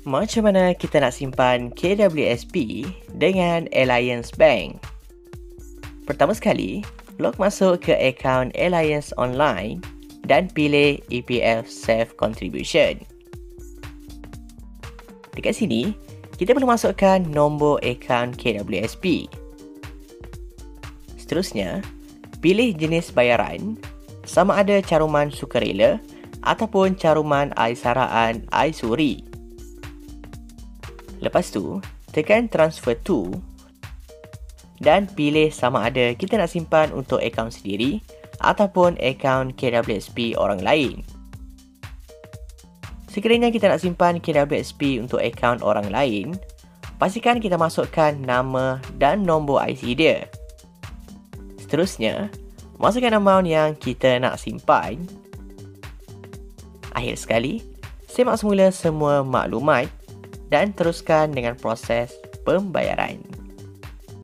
Macam mana kita nak simpan KWSP dengan Alliance Bank? Pertama sekali, log masuk ke akaun Alliance Online dan pilih EPF Self Contribution. Dekat sini, kita perlu masukkan nombor akaun KWSP. Seterusnya, pilih jenis bayaran, sama ada caruman sukarela ataupun caruman aisaraan aisuri. Lepas tu, tekan Transfer to dan pilih sama ada kita nak simpan untuk akaun sendiri ataupun akaun KWSP orang lain. Sekiranya kita nak simpan KWSP untuk akaun orang lain, pastikan kita masukkan nama dan nombor IC dia. Seterusnya, masukkan amount yang kita nak simpan. Akhir sekali, semak semula semua maklumat dan teruskan dengan proses pembayaran.